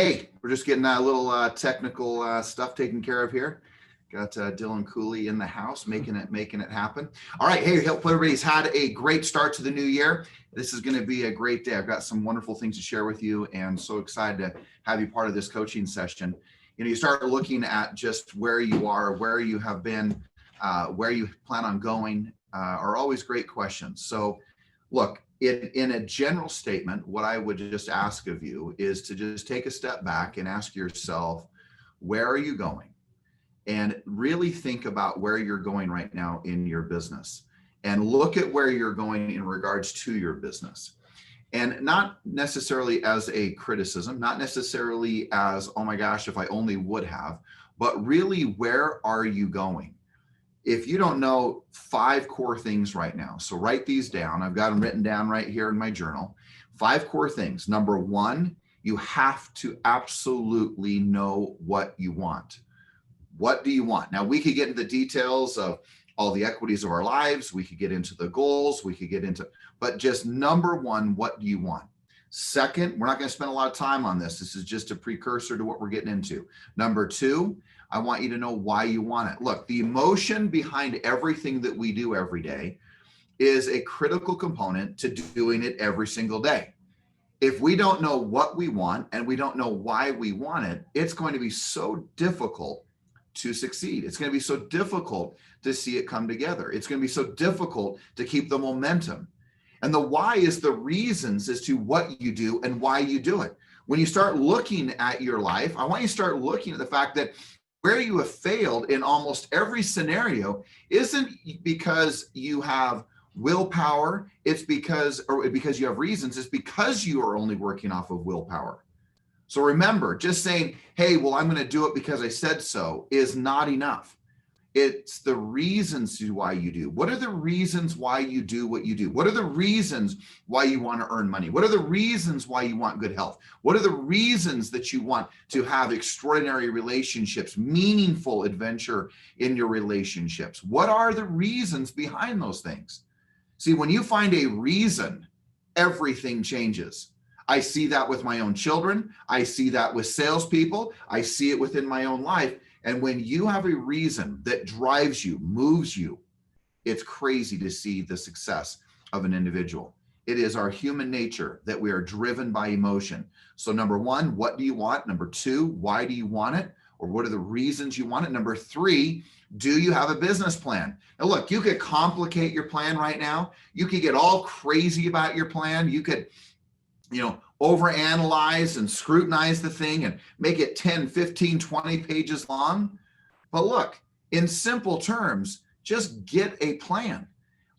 Hey, we're just getting a little technical stuff taken care of here. Got Dylan Cooley in the house, making it happen. All right, hey, hope everybody's had a great start to the new year. This is going to be a great day. I've got some wonderful things to share with you, and so excited to have you part of this coaching session. You know, you start looking at just where you are, where you have been, where you plan on going, are always great questions. So, look. In a general statement, what I would just ask of you is to just take a step back and ask yourself, where are you going? And really think about where you're going right now in your business and look at where you're going in regards to your business. And not necessarily as a criticism, not necessarily as, oh my gosh, if I only would have, but really, where are you going? If you don't know 5 core things right now, so write these down. I've got them written down right here in my journal. 5 core things. Number 1, you have to absolutely know what you want. What do you want? Now, we could get into the details of all the equities of our lives. We could get into the goals. We could get into, but just number 1, what do you want? Second, we're not going to spend a lot of time on this. This is just a precursor to what we're getting into. Number 2, I want you to know why you want it. Look, the emotion behind everything that we do every day is a critical component to doing it every single day. If we don't know what we want and we don't know why we want it, it's going to be so difficult to succeed. It's going to be so difficult to see it come together. It's going to be so difficult to keep the momentum. And the why is the reasons as to what you do and why you do it. When you start looking at your life, I want you to start looking at the fact that where you have failed in almost every scenario isn't because you have willpower, it's because you have reasons, it's because you are only working off of willpower. So remember, just saying, hey, well, I'm going to do it because I said so is not enough. It's the reasons to why you do. What are the reasons why you do what you do? What are the reasons why you want to earn money? What are the reasons why you want good health? What are the reasons that you want to have extraordinary relationships, meaningful adventure in your relationships? What are the reasons behind those things? See, when you find a reason, everything changes. I see that with my own children. I see that with salespeople. I see it within my own life. And when you have a reason that drives you, moves you, it's crazy to see the success of an individual. It is our human nature that we are driven by emotion. So number 1, what do you want? Number 2, why do you want it? Or what are the reasons you want it? Number 3, do you have a business plan? Now look, you could complicate your plan right now. You could get all crazy about your plan. You could, overanalyze and scrutinize the thing and make it 10, 15, 20 pages long. But look, in simple terms, just get a plan.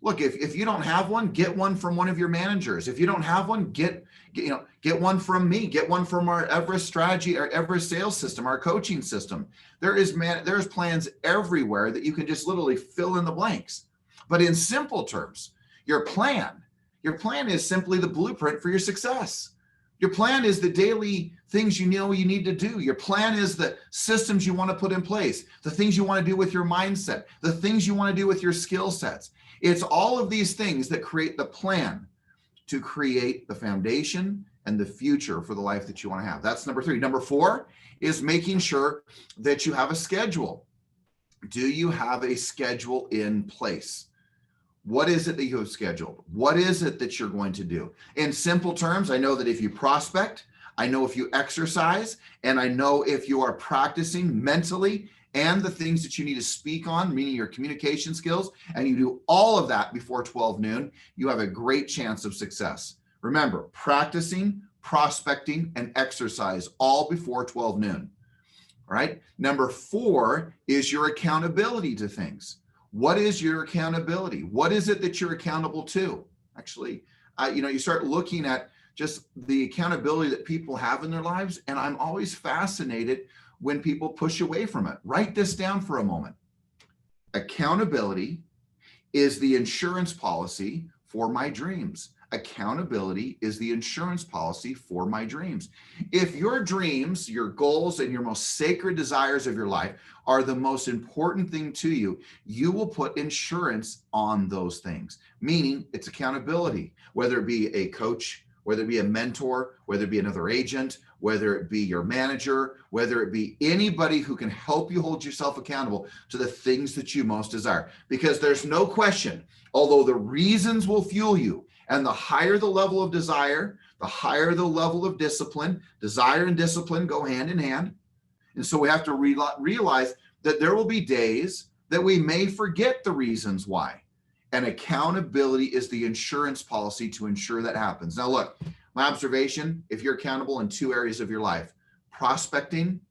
Look, if you don't have one, get one from one of your managers. If you don't have one, get one from me, get one from our Everest strategy, our Everest sales system, our coaching system. There's plans everywhere that you can just literally fill in the blanks. But in simple terms, your plan is simply the blueprint for your success. Your plan is the daily things you know you need to do. Your plan is the systems you want to put in place, the things you want to do with your mindset, the things you want to do with your skill sets. It's all of these things that create the plan to create the foundation and the future for the life that you want to have. That's number 3. Number 4 is making sure that you have a schedule. Do you have a schedule in place? What is it that you have scheduled? What is it that you're going to do? In simple terms, I know that if you prospect, I know if you exercise, and I know if you are practicing mentally and the things that you need to speak on, meaning your communication skills, and you do all of that before 12 noon, you have a great chance of success. Remember, practicing, prospecting, and exercise all before 12 noon. All right. Number 4 is your accountability to things. What is your accountability? What is it that you're accountable to? Actually, you start looking at just the accountability that people have in their lives. And I'm always fascinated when people push away from it. Write this down for a moment. Accountability is the insurance policy for my dreams. Accountability is the insurance policy for my dreams. If your dreams, your goals, and your most sacred desires of your life are the most important thing to you, you will put insurance on those things, meaning it's accountability, whether it be a coach whether it be a mentor, whether it be another agent, whether it be your manager, whether it be anybody who can help you hold yourself accountable to the things that you most desire. Because there's no question, although the reasons will fuel you, and the higher the level of desire, the higher the level of discipline. Desire and discipline go hand in hand. And so we have to realize that there will be days that we may forget the reasons why. And accountability is the insurance policy to ensure that happens. Now, look, my observation, if you're accountable in two areas of your life, prospecting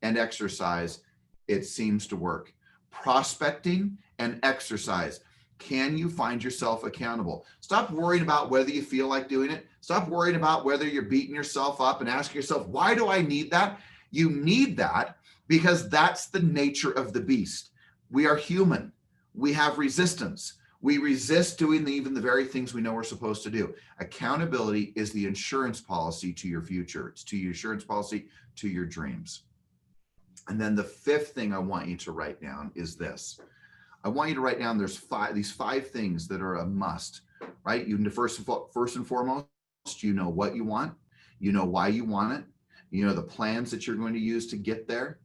and exercise, it seems to work. Prospecting and exercise. Can you find yourself accountable? Stop worrying about whether you feel like doing it. Stop worrying about whether you're beating yourself up, and ask yourself, why do I need that? You need that because that's the nature of the beast. We are human. We have resistance. We resist doing even the very things we know we're supposed to do. Accountability is the insurance policy to your future. It's to your insurance policy to your dreams. And then the fifth thing I want you to write down is this. I want you to write down these five things that are a must, right? You first and foremost, you know what you want. You know why you want it. You know the plans that you're going to use to get there,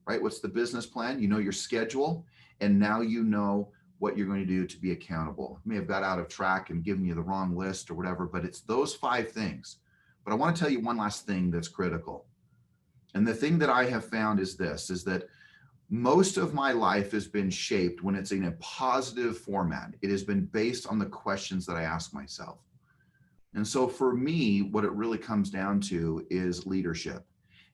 right? What's the business plan? You know your schedule. And now you know what you're going to do to be accountable. I may have got out of track and given you the wrong list or whatever, but it's those five things. But I want to tell you one last thing that's critical. And the thing that I have found is this, is that most of my life has been shaped when it's in a positive format. It has been based on the questions that I ask myself. And so for me, what it really comes down to is leadership.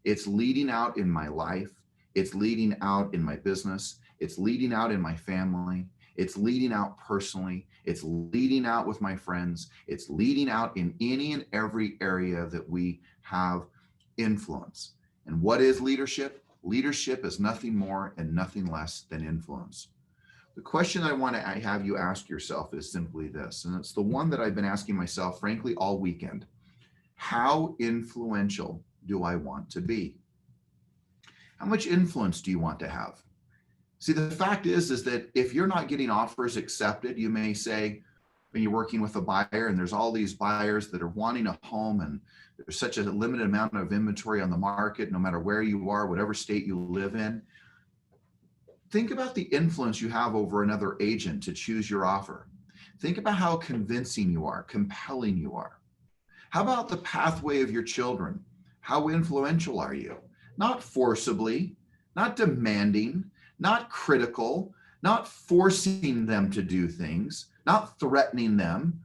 It's leading out in my life. It's leading out in my business. It's leading out in my family. It's leading out personally. It's leading out with my friends. It's leading out in any and every area that we have influence. And what is leadership? Leadership is nothing more and nothing less than influence. The question I want to have you ask yourself is simply this, and it's the one that I've been asking myself, frankly, all weekend. How influential do I want to be? How much influence do you want to have? See, the fact is that if you're not getting offers accepted, you may say, when you're working with a buyer and there's all these buyers that are wanting a home and there's such a limited amount of inventory on the market, no matter where you are, whatever state you live in, think about the influence you have over another agent to choose your offer. Think about how convincing you are, compelling you are. How about the pathway of your children? How influential are you? Not forcibly, not demanding, not critical, not forcing them to do things, not threatening them.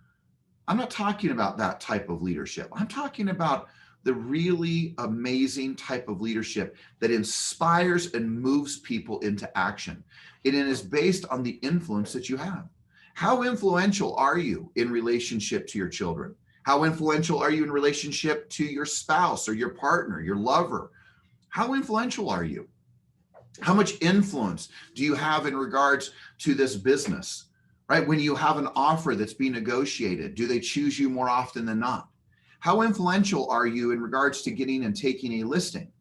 I'm not talking about that type of leadership. I'm talking about the really amazing type of leadership that inspires and moves people into action. And it is based on the influence that you have. How influential are you in relationship to your children? How influential are you in relationship to your spouse or your partner, your lover? How influential are you? How much influence do you have in regards to this business, right? When you have an offer that's being negotiated, do they choose you more often than not? How influential are you in regards to getting and taking a listing?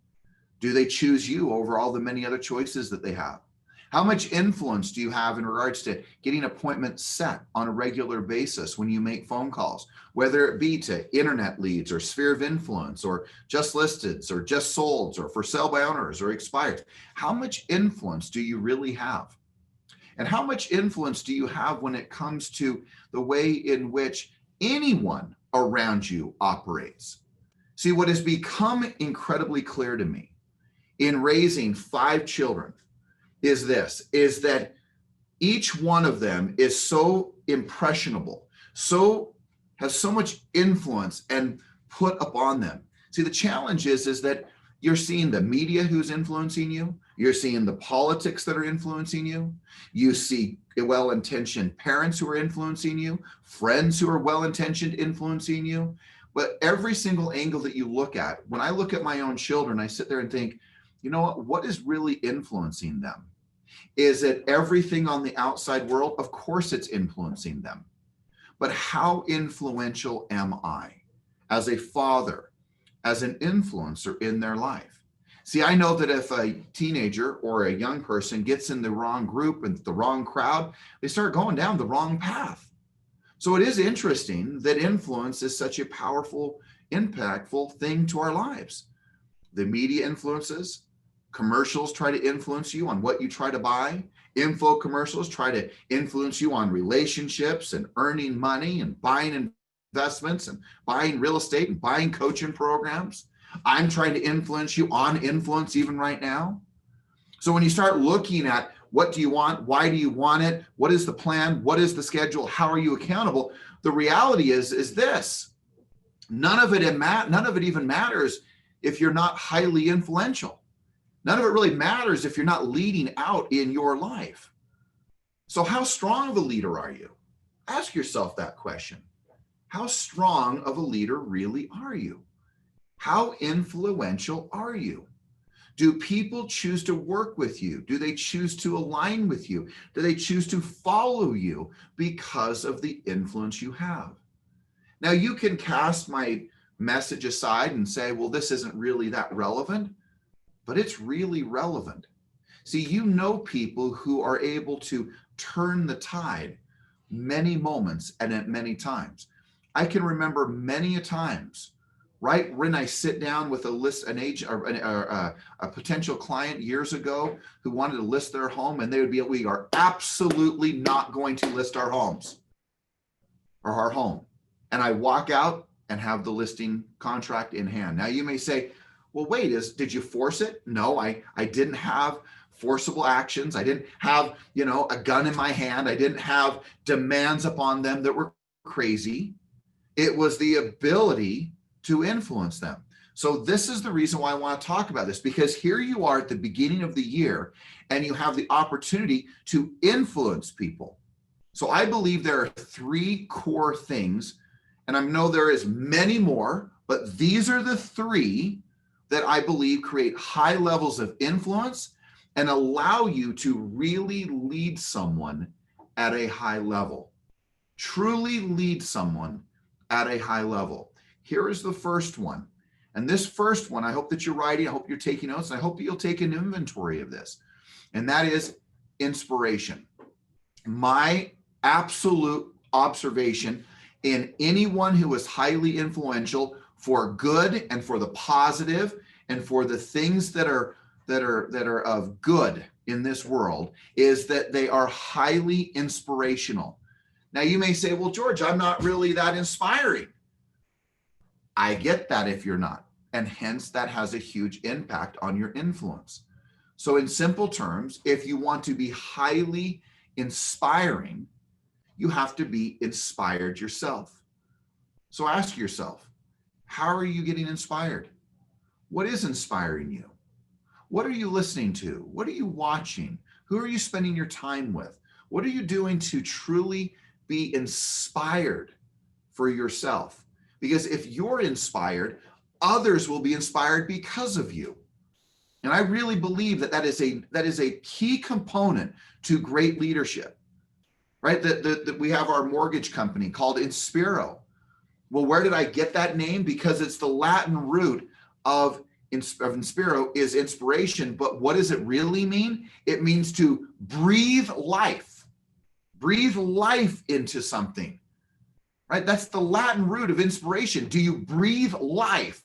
Do they choose you over all the many other choices that they have? How much influence do you have in regards to getting appointments set on a regular basis when you make phone calls, whether it be to internet leads or sphere of influence or just listeds or just solds or for sale by owners or expired? How much influence do you really have? And how much influence do you have when it comes to the way in which anyone around you operates? See, what has become incredibly clear to me in raising 5 children is that each one of them is so impressionable, has so much influence and put upon them. See, the challenge is that you're seeing the media who's influencing you. You're seeing the politics that are influencing you. You see well-intentioned parents who are influencing you, friends who are well-intentioned influencing you. But every single angle that you look at, when I look at my own children, I sit there and think, you know what is really influencing them? Is it everything on the outside world? Of course it's influencing them. But how influential am I as a father, as an influencer in their life? See, I know that if a teenager or a young person gets in the wrong group and the wrong crowd, they start going down the wrong path. So it is interesting that influence is such a powerful, impactful thing to our lives. The media influences, commercials try to influence you on what you try to buy. Info commercials try to influence you on relationships and earning money and buying investments and buying real estate and buying coaching programs. I'm trying to influence you on influence even right now. So when you start looking at what do you want, why do you want it, what is the plan, what is the schedule, how are you accountable, the reality is this: none of it even matters if you're not highly influential. None of it really matters if you're not leading out in your life. So how strong of a leader are you? Ask yourself that question. How strong of a leader really are you? How influential are you? Do people choose to work with you? Do they choose to align with you? Do they choose to follow you because of the influence you have? Now, you can cast my message aside and say, well, this isn't really that relevant, but it's really relevant. See, you know people who are able to turn the tide many moments and at many times. I can remember many a times, right when I sit down with a potential client years ago who wanted to list their home, and they would be, we are absolutely not going to list our homes or our home. And I walk out and have the listing contract in hand. Now you may say, well, wait, did you force it? No, I didn't have forcible actions. I didn't have, a gun in my hand. I didn't have demands upon them that were crazy. It was the ability to influence them. So this is the reason why I want to talk about this, because here you are at the beginning of the year and you have the opportunity to influence people. So I believe there are three core things, and I know there is many more, but these are the three that I believe create high levels of influence and allow you to really lead someone at a high level. Truly lead someone at a high level. Here is the first one. And this first one, I hope that you're writing, I hope you're taking notes, and I hope you'll take an inventory of this. And that is inspiration. My absolute observation in anyone who is highly influential for good and for the positive and for the things that are of good in this world is that they are highly inspirational. Now you may say, well, George, I'm not really that inspiring. I get that if you're not, and hence that has a huge impact on your influence. So in simple terms, if you want to be highly inspiring, you have to be inspired yourself. So ask yourself, how are you getting inspired? What is inspiring you? What are you listening to? What are you watching? Who are you spending your time with? What are you doing to truly be inspired for yourself? Because if you're inspired, others will be inspired because of you. And I really believe that is a key component to great leadership, right? That we have our mortgage company called Inspiro. Well, where did I get that name? Because it's the Latin root of Inspiro is inspiration. But what does it really mean? It means to breathe life into something. Right? That's the Latin root of inspiration. Do you breathe life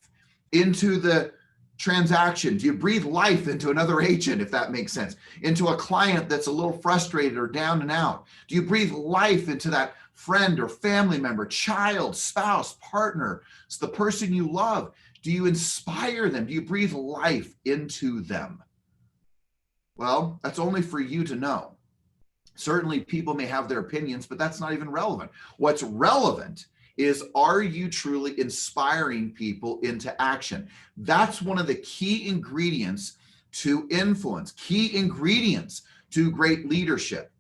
into the transaction? Do you breathe life into another agent, if that makes sense? Into a client that's a little frustrated or down and out? Do you breathe life into that friend or family member, child, spouse, partner, it's the person you love? Do you inspire them? Do you breathe life into them? Well, that's only for you to know. Certainly people may have their opinions, but that's not even relevant. What's relevant is, are you truly inspiring people into action? That's one of the key ingredients to influence, key ingredients to great leadership,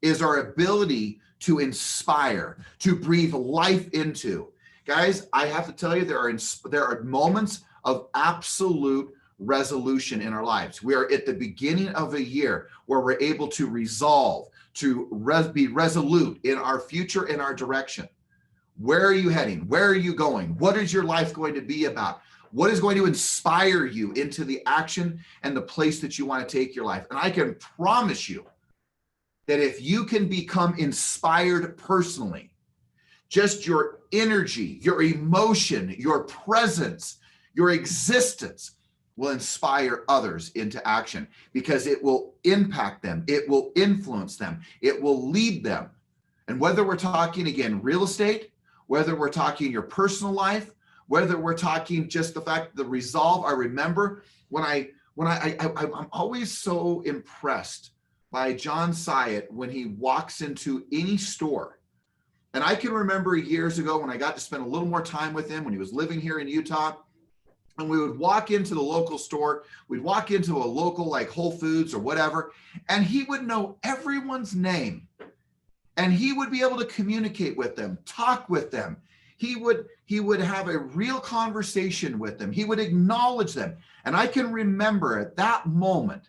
is our ability to inspire, to breathe life into. Guys, I have to tell you, there are moments of absolute resolution in our lives. We are at the beginning of a year where we're able to resolve, to be resolute in our future, in our direction. Where are you heading? Where are you going? What is your life going to be about? What is going to inspire you into the action and the place that you want to take your life? And I can promise you that if you can become inspired personally, just your energy, your emotion, your presence, your existence will inspire others into action because it will impact them. It will influence them. It will lead them. And whether we're talking, again, real estate, whether we're talking your personal life, whether we're talking just the fact, the resolve. I remember I'm always so impressed by John Syatt when he walks into any store. And I can remember years ago when I got to spend a little more time with him when he was living here in Utah. And we would walk into the local store, we'd walk into a local like Whole Foods or whatever, and he would know everyone's name. And he would be able to communicate with them, talk with them. He would have a real conversation with them. He would acknowledge them. And I can remember at that moment,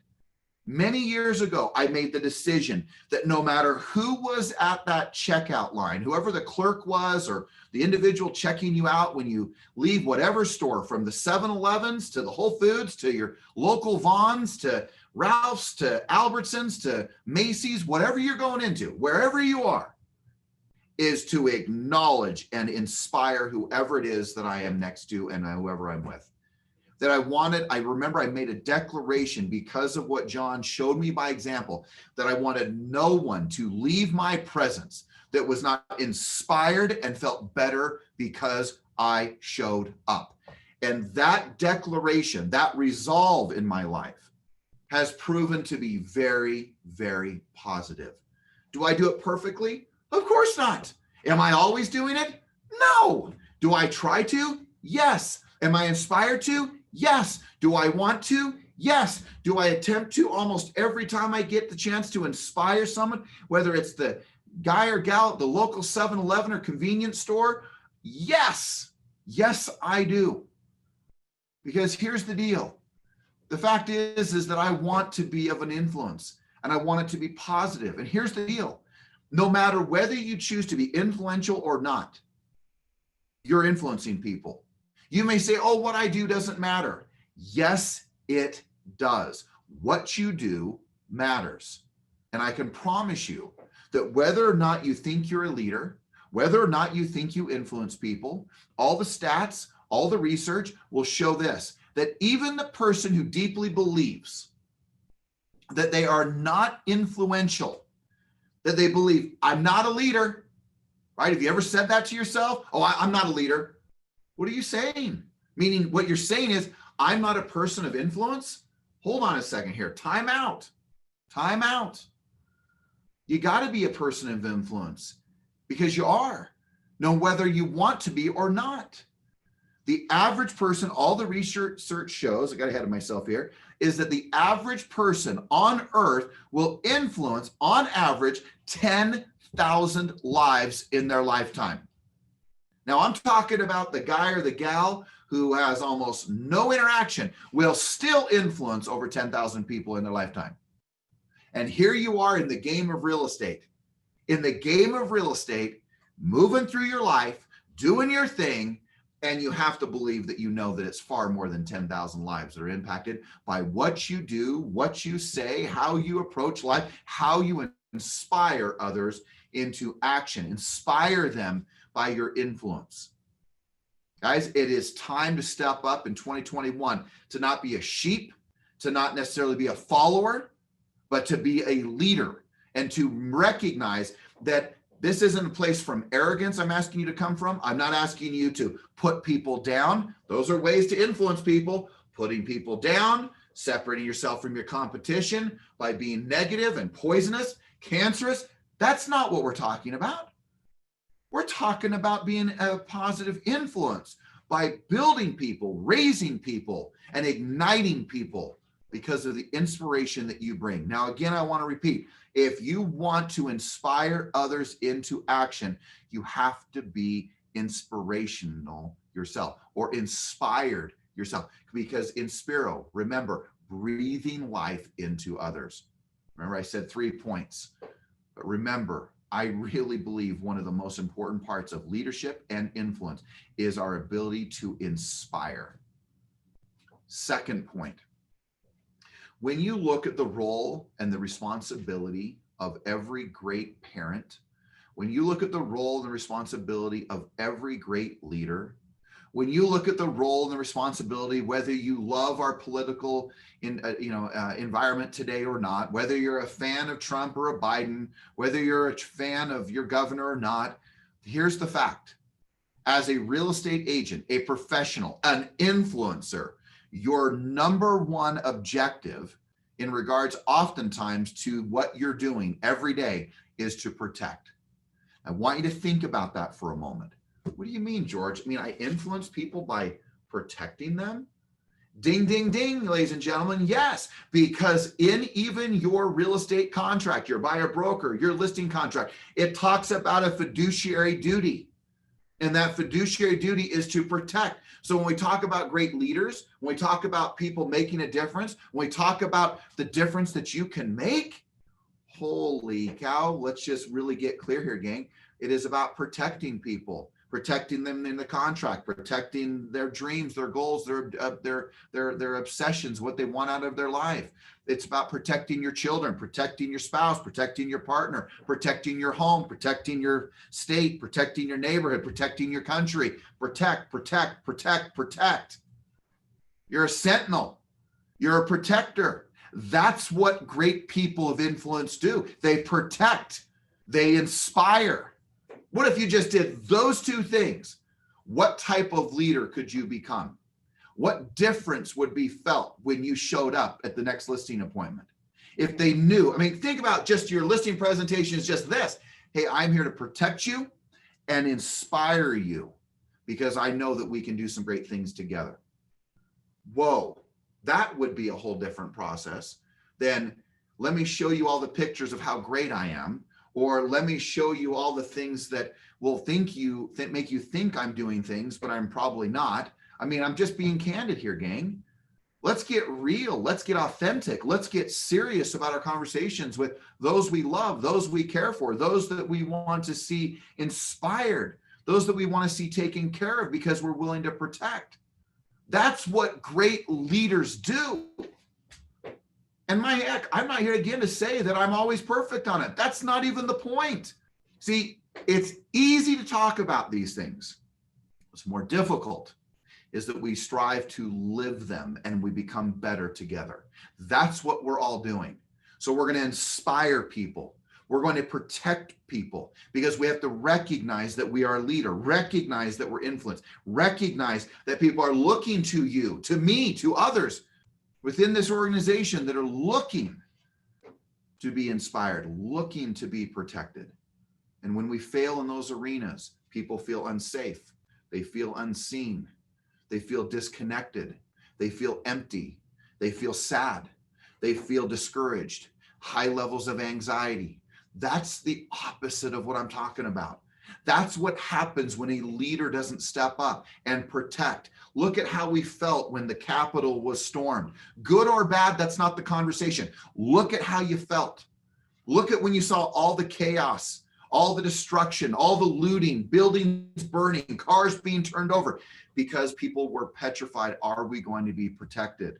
many years ago, I made the decision that no matter who was at that checkout line, whoever the clerk was or the individual checking you out when you leave whatever store, from the 7-Elevens to the Whole Foods to your local Vons to Ralph's to Albertsons to Macy's, whatever you're going into, wherever you are, is to acknowledge and inspire whoever it is that I am next to and whoever I'm with. That I remember I made a declaration because of what John showed me by example, that I wanted no one to leave my presence that was not inspired and felt better because I showed up. And that declaration, that resolve in my life has proven to be very, very positive. Do I do it perfectly? Of course not. Am I always doing it? No. Do I try to? Yes. Am I inspired to? Yes. Do I want to? Yes. Do I attempt to almost every time I get the chance to inspire someone, whether it's the guy or gal at the local 7-Eleven or convenience store? Yes. Yes, I do. Because here's the deal. The fact is that I want to be of an influence and I want it to be positive. And here's the deal. No matter whether you choose to be influential or not, you're influencing people. You may say, oh, what I do doesn't matter. Yes, it does. What you do matters. And I can promise you that whether or not you think you're a leader, whether or not you think you influence people, all the stats, all the research will show this, that even the person who deeply believes that they are not influential, that they believe, I'm not a leader, right? Have you ever said that to yourself? Oh, I'm not a leader. What are you saying? Meaning what you're saying is, I'm not a person of influence? Hold on a second here. Time out. Time out. You got to be a person of influence because you are, no whether you want to be or not. The average person, all the research shows, I got ahead of myself here, is that the average person on earth will influence, on average, 10,000 lives in their lifetime. Now, I'm talking about the guy or the gal who has almost no interaction, will still influence over 10,000 people in their lifetime. And here you are in the game of real estate. In the game of real estate, moving through your life, doing your thing, and you have to believe that you know that it's far more than 10,000 lives that are impacted by what you do, what you say, how you approach life, how you inspire others into action, inspire them by your influence. Guys, it is time to step up in 2021, to not be a sheep, to not necessarily be a follower, but to be a leader and to recognize that this isn't a place from arrogance I'm asking you to come from. I'm not asking you to put people down. Those are ways to influence people, putting people down, separating yourself from your competition by being negative and poisonous, cancerous. That's not what we're talking about. We're talking about being a positive influence by building people, raising people, and igniting people because of the inspiration that you bring. Now, again, I want to repeat, if you want to inspire others into action, you have to be inspirational yourself or inspired yourself, because inspiro, remember, breathing life into others. Remember, I said 3 points, but remember, I really believe one of the most important parts of leadership and influence is our ability to inspire. Second point, when you look at the role and the responsibility of every great parent, when you look at the role and the responsibility of every great leader, when you look at the role and the responsibility, whether you love our political environment today or not, whether you're a fan of Trump or a Biden, whether you're a fan of your governor or not, here's the fact. As a real estate agent, a professional, an influencer, your number one objective in regards oftentimes to what you're doing every day is to protect. I want you to think about that for a moment. What do you mean, George? I mean, I influence people by protecting them? Ding, ding, ding, ladies and gentlemen. Yes, because in even your real estate contract, your buyer broker, your listing contract, it talks about a fiduciary duty. And that fiduciary duty is to protect. So when we talk about great leaders, when we talk about people making a difference, when we talk about the difference that you can make, holy cow, let's just really get clear here, gang. It is about protecting people, protecting them in the contract, protecting their dreams, their goals, their obsessions, what they want out of their life. It's about protecting your children, protecting your spouse, protecting your partner, protecting your home, protecting your state, protecting your neighborhood, protecting your country. Protect, protect, protect, protect. You're a sentinel. You're a protector. That's what great people of influence do. They protect, they inspire. What if you just did those two things? What type of leader could you become? What difference would be felt when you showed up at the next listing appointment? If they knew, I mean, think about just your listing presentation is just this. Hey, I'm here to protect you and inspire you because I know that we can do some great things together. Whoa, that would be a whole different process than let me show you all the pictures of how great I am, or let me show you all the things that will make you think I'm doing things, but I'm probably not. I mean, I'm just being candid here, gang. Let's get real. Let's get authentic. Let's get serious about our conversations with those we love, those we care for, those that we want to see inspired, those that we want to see taken care of because we're willing to protect. That's what great leaders do. And my heck, I'm not here again to say that I'm always perfect on it. That's not even the point. See, it's easy to talk about these things. What's more difficult is that we strive to live them and we become better together. That's what we're all doing. So we're going to inspire people. We're going to protect people because we have to recognize that we are a leader, recognize that we're influenced, recognize that people are looking to you, to me, to others within this organization that are looking to be inspired, looking to be protected. And when we fail in those arenas, people feel unsafe. They feel unseen. They feel disconnected. They feel empty. They feel sad. They feel discouraged, high levels of anxiety. That's the opposite of what I'm talking about. That's what happens when a leader doesn't step up and protect. Look at how we felt when the Capitol was stormed. Good or bad, that's not the conversation. Look at how you felt. Look at when you saw all the chaos, all the destruction, all the looting, buildings burning, cars being turned over, because people were petrified. Are we going to be protected?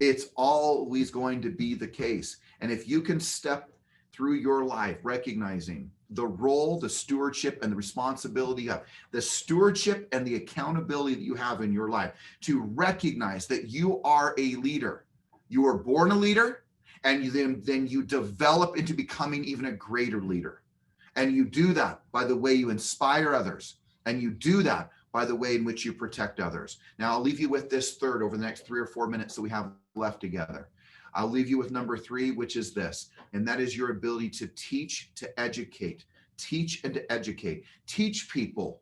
It's always going to be the case. And if you can step through your life recognizing the role, the stewardship, and the responsibility of the stewardship and the accountability that you have in your life to recognize that you are a leader. You were born a leader, and then you develop into becoming even a greater leader. And you do that by the way you inspire others. And you do that by the way in which you protect others. Now, I'll leave you with this third over the next 3 or 4 minutes that we have left together. I'll leave you with number 3, which is this, and that is your ability to teach, to educate, teach and to educate, teach people,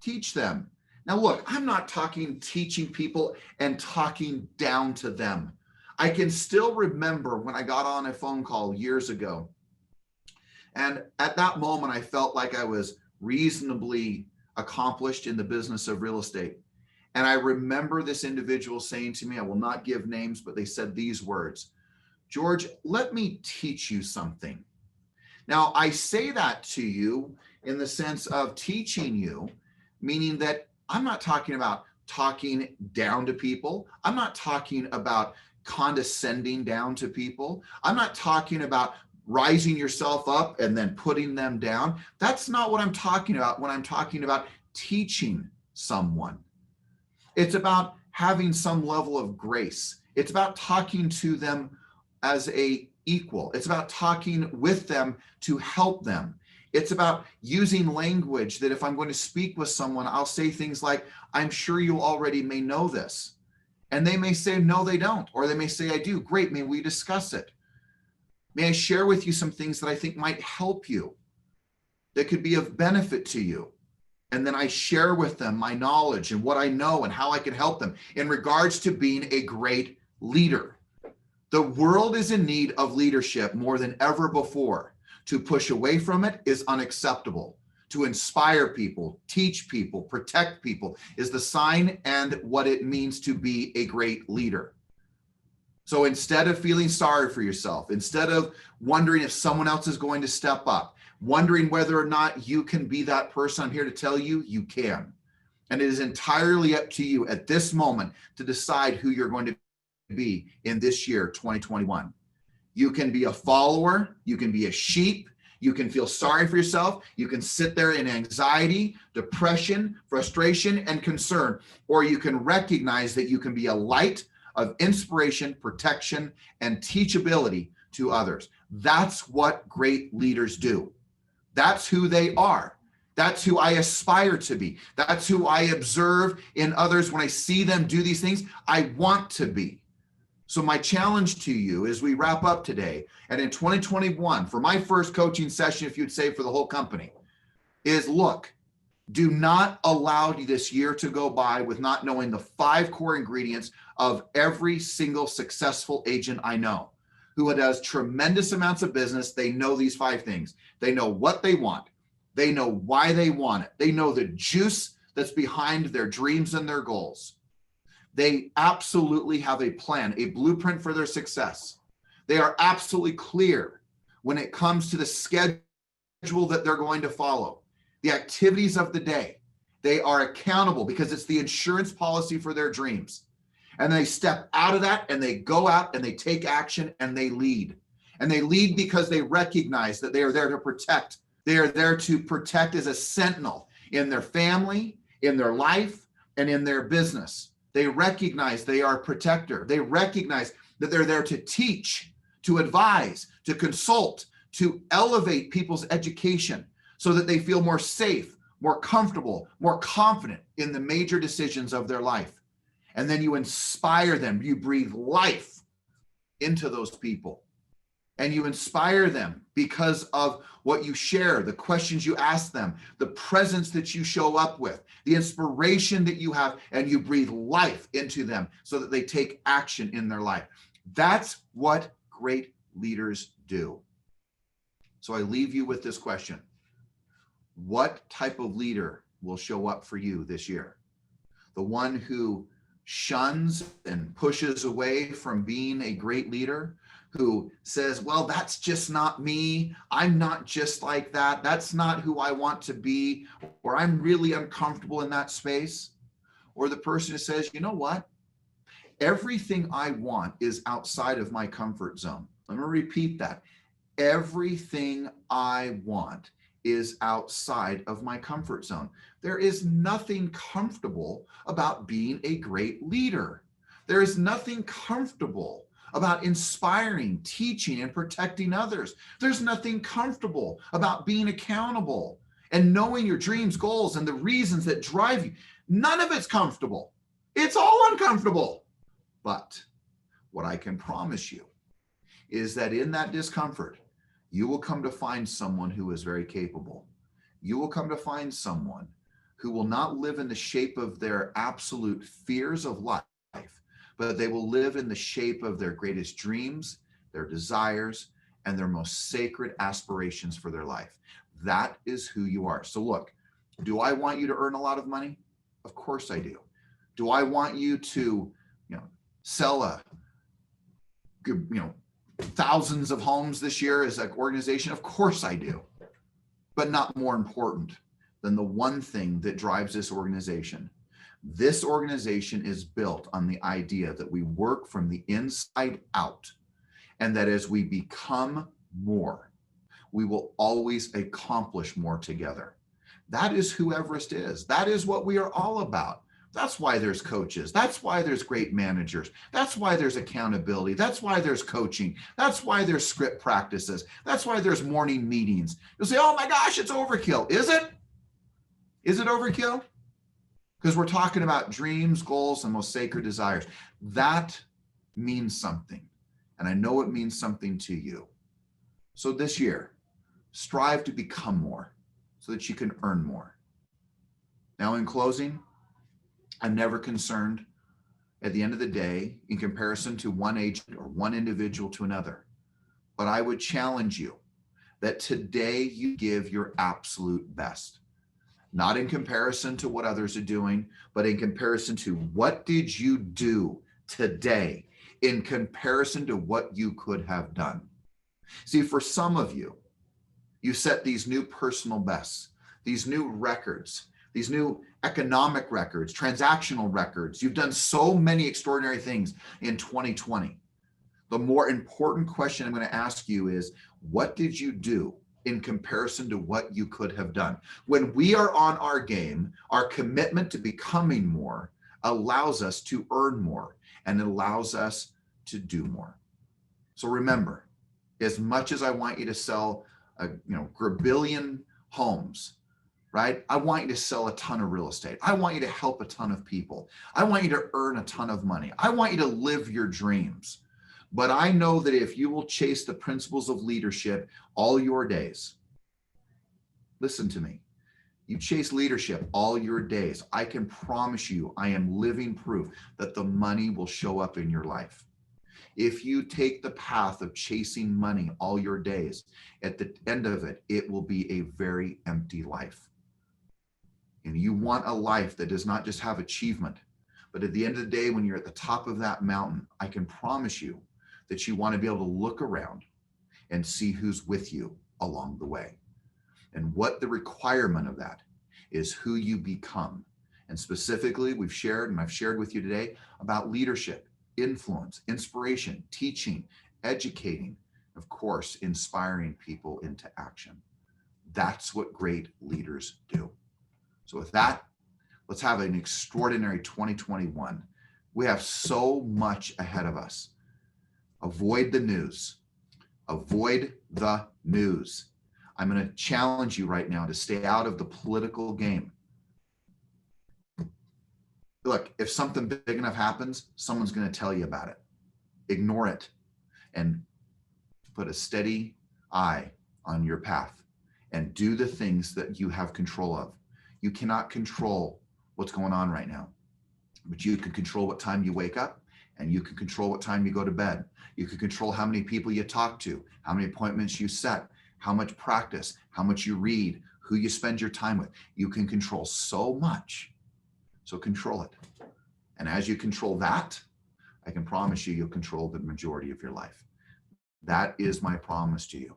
teach them. Now, look, I'm not talking teaching people and talking down to them. I can still remember when I got on a phone call years ago. And at that moment, I felt like I was reasonably accomplished in the business of real estate. And I remember this individual saying to me, I will not give names, but they said these words, George, let me teach you something. Now, I say that to you in the sense of teaching you, meaning that I'm not talking about talking down to people. I'm not talking about condescending down to people. I'm not talking about rising yourself up and then putting them down. That's not what I'm talking about when I'm talking about teaching someone. It's about having some level of grace. It's about talking to them as a equal. It's about talking with them to help them. It's about using language that if I'm going to speak with someone, I'll say things like, I'm sure you already may know this. And they may say, no, they don't. Or they may say, I do. Great. May we discuss it? May I share with you some things that I think might help you, that could be of benefit to you? And then I share with them my knowledge and what I know and how I can help them in regards to being a great leader. The world is in need of leadership more than ever before. To push away from it is unacceptable. To inspire people, teach people, protect people is the sign and what it means to be a great leader. So instead of feeling sorry for yourself, instead of wondering if someone else is going to step up, wondering whether or not you can be that person, I'm here to tell you, you can. And it is entirely up to you at this moment to decide who you're going to be in this year, 2021. You can be a follower, you can be a sheep, you can feel sorry for yourself, you can sit there in anxiety, depression, frustration, and concern, or you can recognize that you can be a light of inspiration, protection, and teachability to others. That's what great leaders do. That's who they are. That's who I aspire to be. That's who I observe in others. When I see them do these things, I want to be. So my challenge to you as we wrap up today, and in 2021, for my first coaching session, if you'd say for the whole company, is look, do not allow this year to go by with not knowing the 5 core ingredients of every single successful agent I know who does tremendous amounts of business. They know these 5 things. They know what they want. They know why they want it. They know the juice that's behind their dreams and their goals. They absolutely have a plan, a blueprint for their success. They are absolutely clear when it comes to the schedule that they're going to follow, the activities of the day. They are accountable because it's the insurance policy for their dreams. And they step out of that and they go out and they take action and they lead. And they lead because they recognize that they are there to protect. They are there to protect as a sentinel in their family, in their life, and in their business. They recognize they are a protector. They recognize that they're there to teach, to advise, to consult, to elevate people's education so that they feel more safe, more comfortable, more confident in the major decisions of their life. And then you inspire them. You breathe life into those people. And you inspire them because of what you share, the questions you ask them, the presence that you show up with, the inspiration that you have, and you breathe life into them so that they take action in their life. That's what great leaders do. So I leave you with this question. What type of leader will show up for you this year? The one who shuns and pushes away from being a great leader, who says, well, that's just not me. I'm not just like that. That's not who I want to be, or I'm really uncomfortable in that space. Or the person who says, you know what? Everything I want is outside of my comfort zone. Let me repeat that. Everything I want is outside of my comfort zone. There is nothing comfortable about being a great leader. There is nothing comfortable about inspiring, teaching, and protecting others. There's nothing comfortable about being accountable and knowing your dreams, goals, and the reasons that drive you. None of it's comfortable. It's all uncomfortable. But what I can promise you is that in that discomfort, you will come to find someone who is very capable. You will come to find someone who will not live in the shape of their absolute fears of life, but they will live in the shape of their greatest dreams, their desires, and their most sacred aspirations for their life. That is who you are. So look, do I want you to earn a lot of money? Of course I do. Do I want you to, sell thousands of homes this year as an organization? Of course I do. But not more important than the one thing that drives this organization. This organization is built on the idea that we work from the inside out, and that as we become more. We will always accomplish more together. That is who Everest is. That is what we are all about. That's why there's coaches. That's why there's great managers. That's why there's accountability. That's why there's coaching. That's why there's script practices. That's why there's morning meetings. You'll say, oh my gosh, it's overkill. Is it? Is it overkill? Because we're talking about dreams, goals, and most sacred desires. That means something. And I know it means something to you. So this year, strive to become more so that you can earn more. Now, in closing, I'm never concerned at the end of the day in comparison to one agent or one individual to another. But I would challenge you that today you give your absolute best. Not in comparison to what others are doing, but in comparison to what did you do today in comparison to what you could have done. See, for some of you, you set these new personal bests, these new records, these new economic records, transactional records. You've done so many extraordinary things in 2020. The more important question I'm going to ask you is, what did you do in comparison to what you could have done? When we are on our game, our commitment to becoming more allows us to earn more, and it allows us to do more. So remember, as much as I want you to sell a billion homes, right? I want you to sell a ton of real estate. I want you to help a ton of people. I want you to earn a ton of money. I want you to live your dreams. But I know that if you will chase the principles of leadership all your days, listen to me, you chase leadership all your days, I can promise you, I am living proof that the money will show up in your life. If you take the path of chasing money all your days, at the end of it, it will be a very empty life. And you want a life that does not just have achievement, but at the end of the day, when you're at the top of that mountain, I can promise you that you want to be able to look around and see who's with you along the way. And what the requirement of that is who you become. And specifically, we've shared, and I've shared with you today about leadership, influence, inspiration, teaching, educating, of course, inspiring people into action. That's what great leaders do. So with that, let's have an extraordinary 2021. We have so much ahead of us. Avoid the news. Avoid the news. I'm going to challenge you right now to stay out of the political game. Look, if something big enough happens, someone's going to tell you about it. Ignore it and put a steady eye on your path and do the things that you have control of. You cannot control what's going on right now, but you can control what time you wake up, and you can control what time you go to bed. You can control how many people you talk to, how many appointments you set, how much practice, how much you read, who you spend your time with. You can control so much. So control it. And as you control that, I can promise you, you'll control the majority of your life. That is my promise to you.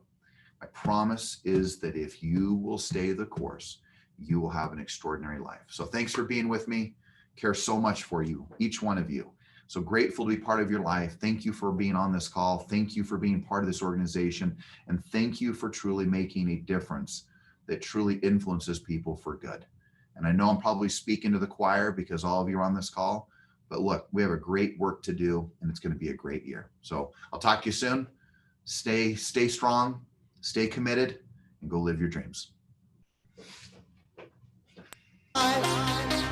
My promise is that if you will stay the course, you will have an extraordinary life. So thanks for being with me. Care so much for you, each one of you. So grateful to be part of your life. Thank you for being on this call. Thank you for being part of this organization. And thank you for truly making a difference that truly influences people for good. And I know I'm probably speaking to the choir because all of you are on this call, but look, we have a great work to do, and it's going to be a great year. So I'll talk to you soon. Stay strong, stay committed, and go live your dreams. Bye.